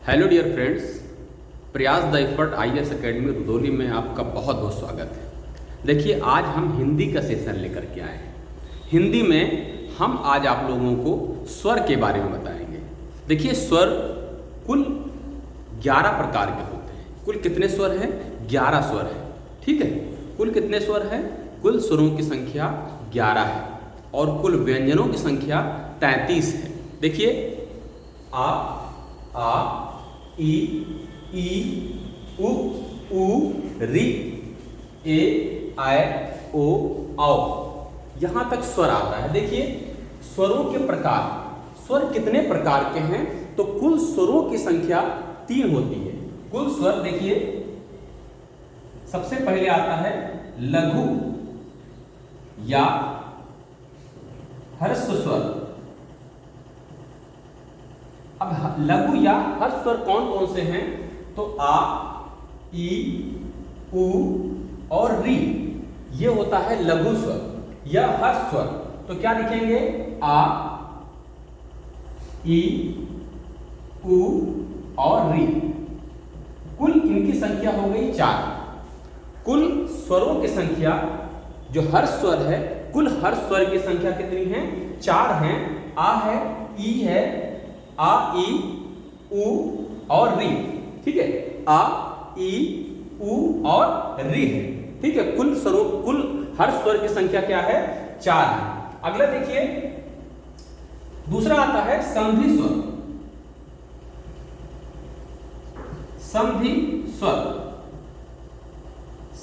Hello dear friends, प्रयास the effort IAS academy Rudauli में आपका बहुत बहुत स्वागत है। देखिए, आज हम हिंदी का सेशन लेकर के आए हैं। हिंदी में हम आज आप लोगों को स्वर के बारे में बताएंगे। देखिए, स्वर कुल 11 प्रकार के होते हैं। कुल कितने स्वर हैं? 11 स्वर हैं। ठीक है, कुल कितने स्वर हैं? कुल स्वरों की संख्या 11 है और कुल व्यंजनों की संख्या 33 है। देखिए, आ, ई, उ, री, ए, ऐ, ओ, औ, यहाँ तक स्वर आता है। देखिए, स्वरों के प्रकार, स्वर कितने प्रकार के हैं? तो कुल स्वरों की संख्या 3 होती है। कुल स्वर देखिए, सबसे पहले आता है लघु या ह्रस्व स्वर। अब लघु या ह्रस्व स्वर कौन कौन से हैं? तो आ, ई, उ और री, ये होता है लघु स्वर या ह्रस्व स्वर। तो क्या लिखेंगे? आ, ई, उ और री। कुल इनकी संख्या हो गई 4। कुल स्वरों की संख्या जो ह्रस्व स्वर है, कुल ह्रस्व स्वर की संख्या कितनी है? 4 हैं। आ है, ई है, आ, ई, उ और री। ठीक है, आ, ई, उ और री है। ठीक है, कुल स्वरों, कुल हर स्वर की संख्या क्या है? 4 है। अगला देखिए, दूसरा आता है संधि स्वर। संधि स्वर,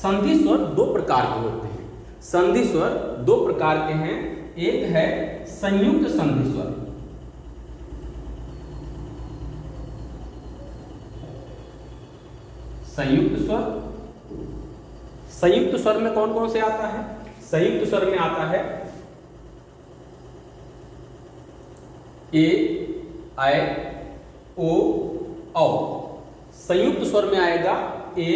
संधि स्वर 2 प्रकार के होते हैं। संधि स्वर 2 प्रकार के हैं। एक है संयुक्त संधि स्वर। संयुक्त स्वर, संयुक्त स्वर में कौन कौन से आता है? संयुक्त स्वर में आता है ए, ऐ, ओ, औ। संयुक्त स्वर में आएगा ए,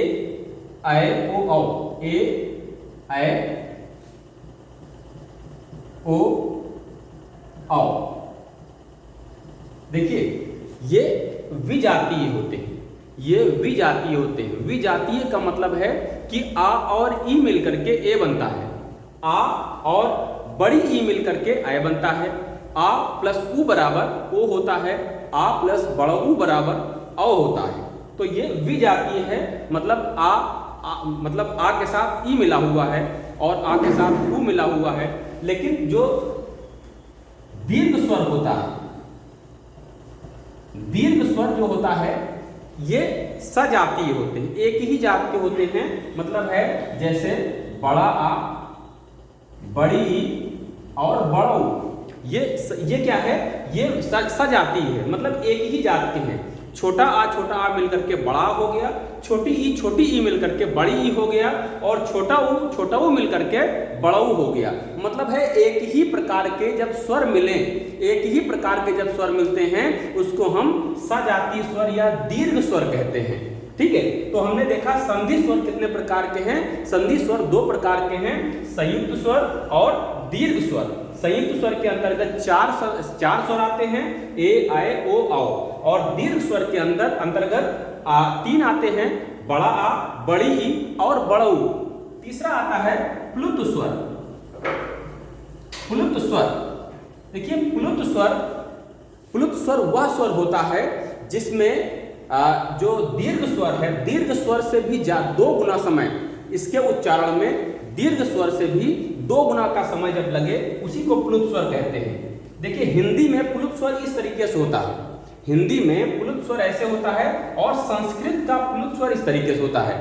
ऐ, ओ, औ। ए, ऐ, ओ, औ। देखिए, ये विजातीय होते हैं। ये विजातीय होते हैं। विजातीय का मतलब है कि आ और ई मिलकर के ए बनता है। आ और बड़ी ई मिलकर के ऐ बनता है। आ प्लस उ बराबर ओ होता है। आ प्लस बड़ा उ बराबर औ होता है। तो ये विजातीय है, मतलब मतलब आ के साथ ई मिला हुआ है और आ के साथ उ मिला हुआ है। लेकिन जो दीर्घ स्वर होता है, दीर्घ स्वर जो होता है, ये सजातीय होते हैं, एक ही जात के होते हैं। मतलब है जैसे बड़ा आ, बड़ी ई और बड़ा उ। ये क्या है? ये सजातीय है, मतलब एक ही जात के हैं। छोटा आ मिलकर के बड़ा हो गया, छोटी ई मिलकर के बड़ी ई हो गया और छोटा ऊ मिलकर के बड़ा ऊ हो गया। मतलब है एक ही प्रकार के जब स्वर मिले, एक ही प्रकार के जब स्वर मिलते हैं, उसको हम सजातीय स्वर या दीर्घ स्वर कहते हैं। ठीक है, तो हमने देखा संधि स्वर कितने प्रकार के हैं। संधि स्वर 2 प्रकार के हैं, संयुक्त स्वर और दीर्घ स्वर। संयुक्त स्वर के अंतर्गत 4 स्वर आते हैं, ए, ऐ, ओ, औ। और दीर्घ स्वर के अंतर्गत 3 आते हैं, बड़ा आ, बड़ी ई और बड़ा ऊ। तीसरा आता है प्लुत स्वर। प्लुत स्वर, देखिए, प्लुत स्वर वह स्वर होता है जिसमें जो दीर्घ स्वर है, दीर्घ स्वर से भी 2 गुना समय, इसके उच्चारण में दीर्घ स्वर से भी 2 गुना का समय जब लगे, उसी को प्लुत स्वर कहते हैं। देखिए, हिंदी में प्लुत स्वर इस तरीके से होता है। हिंदी में प्लुत स्वर ऐसे होता है और संस्कृत का प्लुत स्वर इस तरीके से होता है।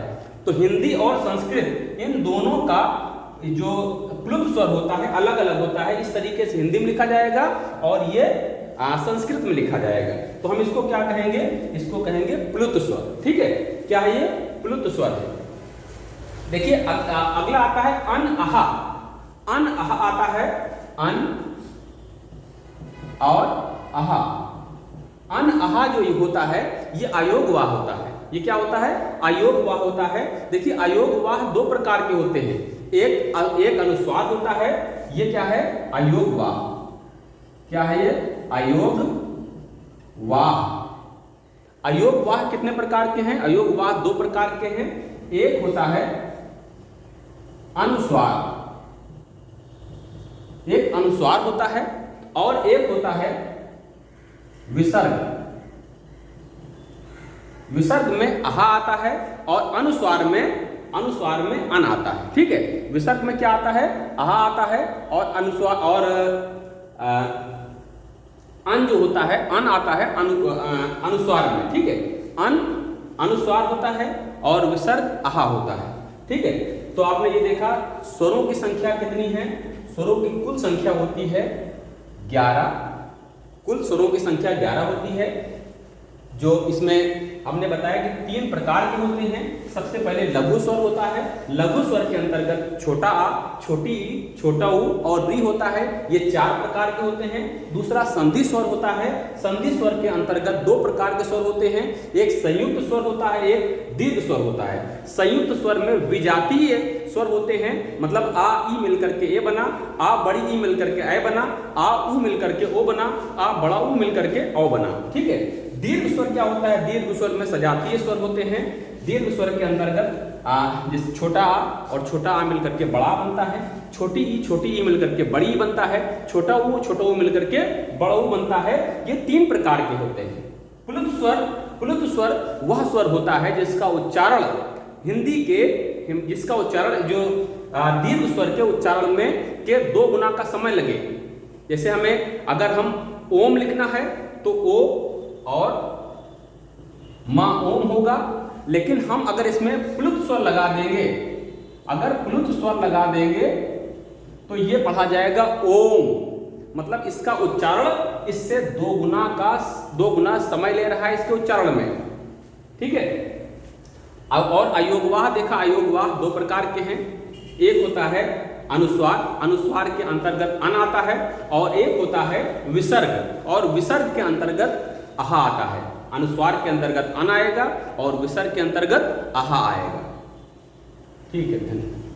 तो हिंदी और संस्कृत, इन दोनों का जो प्लुत स्वर होता है अलग अलग होता है। इस तरीके से हिंदी में लिखा जाएगा और ये संस्कृत में लिखा जाएगा। तो हम इसको क्या कहेंगे? इसको कहेंगे प्लुत स्वर। ठीक है, क्या है ये? प्लुत स्वर है। देखिए, अगला आता है अन, आहा। अन, आहा आता है, अन और आहा। अन, आहा जो ये होता है, ये अयोगवाह होता है। ये क्या होता है? अयोगवाह होता है। देखिए, अयोगवाह 2 प्रकार के होते हैं। एक अनुस्वार होता है, ये क्या है? अयोगवाह। क्या है ये? अयोग वाह। अयोगवाह कितने प्रकार के हैं? अयोगवाह 2 प्रकार के हैं। एक होता है अनुस्वार, एक अनुस्वार होता है, और एक होता है विसर्ग। विसर्ग में आहा आता है और अनुस्वार में अन आता है। ठीक है, विसर्ग में क्या आता है? आहा आता है, और अनुस्वार और अन जो होता है, अन आता है अनुस्वार में। ठीक है, अन अनुस्वार होता है और विसर्ग आहा होता है। ठीक है, तो आपने ये देखा स्वरों की संख्या कितनी है? स्वरों की कुल संख्या होती है 11। कुल स्वरों की संख्या 11 होती है। जो इसमें हमने बताया कि 3 प्रकार के होते हैं। सबसे पहले लघु स्वर होता है। लघु स्वर के अंतर्गत छोटा आ, छोटी ई, छोटा ऊ और री होता है। ये 4 प्रकार के होते हैं। दूसरा संधि स्वर होता है। संधि स्वर के अंतर्गत 2 प्रकार के स्वर होते हैं। एक संयुक्त स्वर होता है, एक दीर्घ स्वर होता है। संयुक्त स्वर में विजातीय स्वर होते हैं, मतलब आ ई मिलकर के ए बना, आ बड़ी ई मिलकर के ए बना, आ ऊ मिलकर के ओ बना, आ बड़ा ऊ मिलकर के औ बना। ठीक है, दीर्घ स्वर क्या होता है? दीर्घ स्वर में सजातीय स्वर होते हैं। दीर्घ स्वर के अंतर्गत जिस छोटा आ और छोटा आ मिलकर के बड़ा बनता है, छोटी ई मिलकर के बड़ी ई बनता है, छोटा ऊ मिलकर के बड़ा ऊ बनता है। ये 3 प्रकार के होते हैं। प्लुत स्वर वह स्वर होता है जिसका उच्चारण जिसका उच्चारण जो दीर्घ स्वर के उच्चारण में के 2 गुना का समय लगे। जैसे हमें अगर हम ओम लिखना है तो ओ और मां ओम होगा, लेकिन हम अगर इसमें प्लुत स्वर लगा देंगे, अगर प्लुत स्वर लगा देंगे तो ये पढ़ा जाएगा ओम, मतलब इसका उच्चारण इससे 2 गुना समय ले रहा है इसके उच्चारण में। ठीक है, और अयोगवाह देखा, अयोगवाह 2 प्रकार के हैं। एक होता है अनुस्वार, अनुस्वार के अंतर्गत अन आता है, और एक होता है विसर्ग, और विसर्ग के अंतर्गत आहा आता है। अनुस्वार के अंतर्गत अन आएगा और विसर्ग के अंतर्गत आहा आएगा। ठीक है, धन्यवाद।